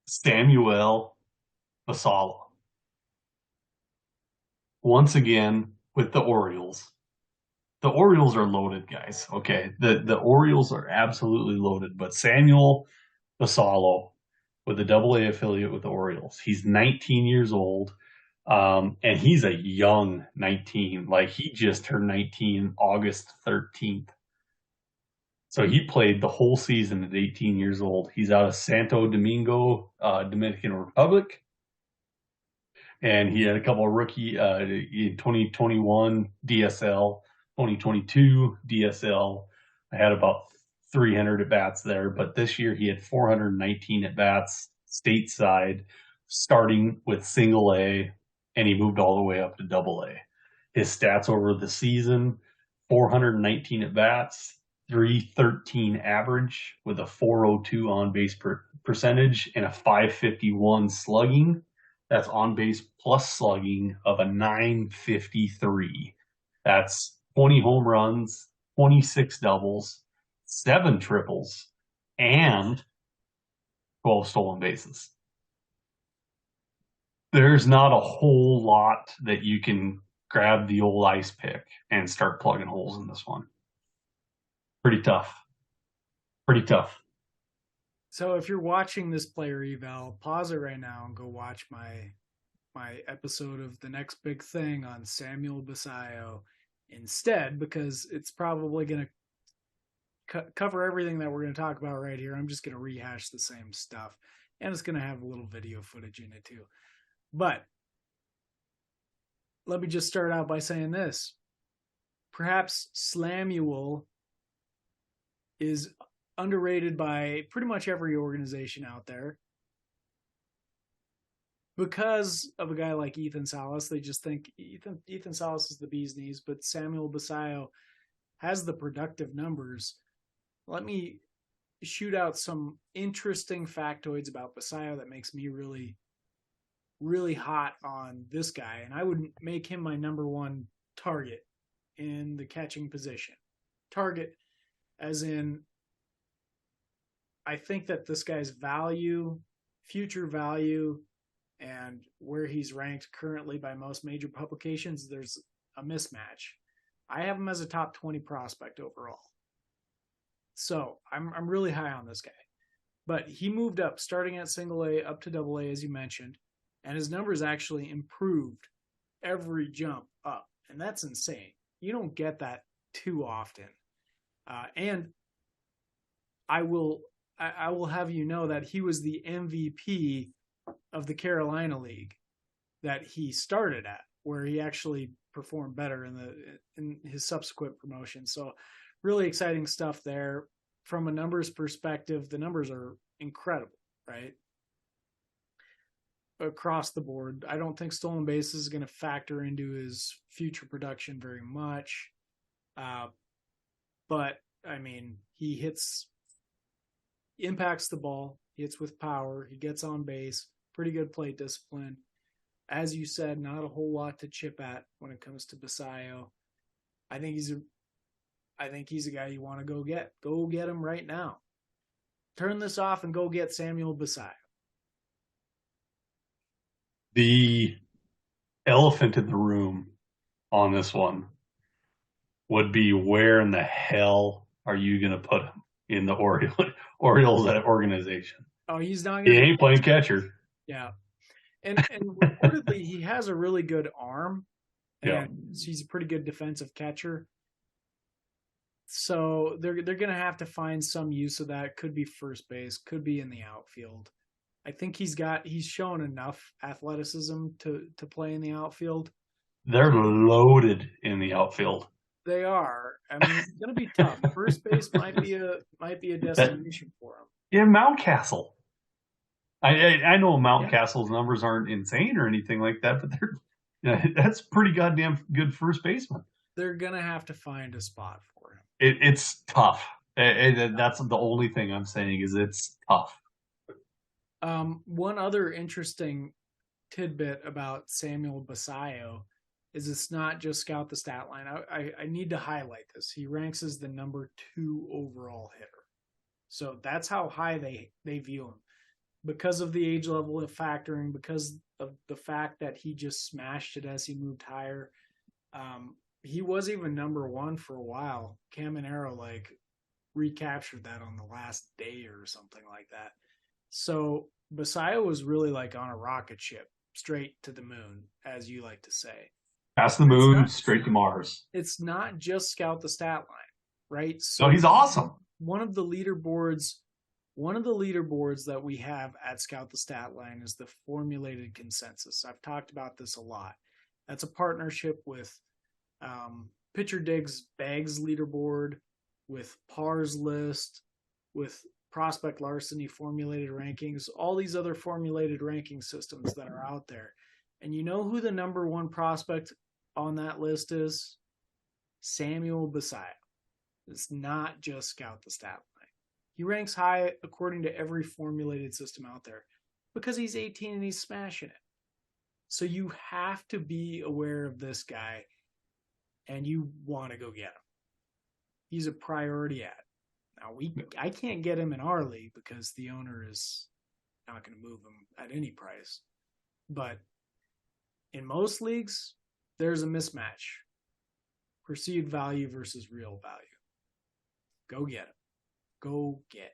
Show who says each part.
Speaker 1: Samuel Basallo. Once again with the Orioles. The Orioles are loaded, guys. Okay. The Orioles are absolutely loaded, but Samuel Basallo with a double A affiliate with the Orioles. He's 19 years old. And he's a young 19. Like he just turned 19 August 13th. So he played the whole season at 18 years old. He's out of Santo Domingo, Dominican Republic. And he had a couple of rookie in 2021 DSL, 2022 DSL. I had about 300 at bats there, but this year he had 419 at bats stateside, starting with single A, and he moved all the way up to double A. His stats over the season: 419 at bats, 313 average with a 402 on base percentage and a 551 slugging. That's on base plus slugging of a 953. That's 20 home runs, 26 doubles, 7 triples, and 12 stolen bases. There's not a whole lot that you can grab the old ice pick and start plugging holes in this one. Pretty tough. Pretty tough.
Speaker 2: So if you're watching this player eval, pause it right now and go watch my episode of The Next Big Thing on Samuel Basallo instead, because it's probably going to cover everything that we're going to talk about right here. I'm just going to rehash the same stuff, and it's going to have a little video footage in it too. But let me just start out by saying this. Perhaps Slamuel is underrated by pretty much every organization out there. Because of a guy like Ethan Salas, they just think Ethan Salas is the bee's knees, but Samuel Basallo has the productive numbers. Let me shoot out some interesting factoids about Basallo that makes me really, really hot on this guy, and I would make him my number one target in the catching position. Target as in, I think that this guy's value, future value, and where he's ranked currently by most major publications, there's a mismatch. I have him as a top 20 prospect overall. So I'm really high on this guy. But he moved up, starting at single A up to double A, as you mentioned, and his numbers actually improved every jump up. And that's insane. You don't get that too often. And I will have you know that he was the MVP of the Carolina League that he started at, where he actually performed better in his subsequent promotion. So really exciting stuff there. From a numbers perspective, the numbers are incredible, right? Across the board. I don't think stolen bases is going to factor into his future production very much. But I mean, he impacts the ball, he hits with power, he gets on base, pretty good plate discipline. As you said, not a whole lot to chip at when it comes to Basallo. I think he's a guy you want to go get. Go get him right now. Turn this off and go get Samuel Basallo.
Speaker 1: The elephant in the room on this one would be, where in the hell are you going to put him in the Orioles organization?
Speaker 2: Oh, he's not
Speaker 1: He
Speaker 2: going to
Speaker 1: ain't playing catcher.
Speaker 2: Yeah. And reportedly he has a really good arm, and he's a pretty good defensive catcher. So they're going to have to find some use of that. Could be first base, could be in the outfield. I think he's shown enough athleticism to play in the outfield.
Speaker 1: They're loaded in the outfield.
Speaker 2: They are. I mean, it's going to be tough. First base might be a destination for him.
Speaker 1: Yeah, Mountcastle. I know Mountcastle's numbers aren't insane or anything like that, but that's pretty goddamn good first baseman.
Speaker 2: They're gonna have to find a spot for him.
Speaker 1: It's tough. That's the only thing I'm saying, is it's tough.
Speaker 2: One other interesting tidbit about Samuel Basallo is it's not just scout the stat line. I need to highlight this. He ranks as the number 2 overall hitter. So that's how high they view him. because of the age level of factoring, because of the fact that he just smashed it as he moved higher. He was even number one for a while. Caminero like recaptured that on the last day or something like that. So Basallo was really like on a rocket ship straight to the moon, as you like to say.
Speaker 1: Past the
Speaker 2: And it's
Speaker 1: moon,
Speaker 2: not
Speaker 1: straight to Mars.
Speaker 2: it's not just scout the stat line, right?
Speaker 1: No,
Speaker 2: So
Speaker 1: he's awesome.
Speaker 2: one of the leaderboards one of the leaderboards that we have at Scout the Stat Line is the formulated consensus. I've talked about this a lot. That's a partnership with Pitcher Dig's Bags leaderboard, with Par's list, with Prospect Larceny formulated rankings, all these other formulated ranking systems that are out there. And you know who the number one prospect on that list is? Samuel Basallo. It's not just Scout the Stat Line. He ranks high according to every formulated system out there because he's 18 and he's smashing it. So you have to be aware of this guy and you want to go get him. He's a priority ad. Now I can't get him in our league because the owner is not going to move him at any price. But in most leagues, there's a mismatch. Perceived value versus real value. Go get him. Go get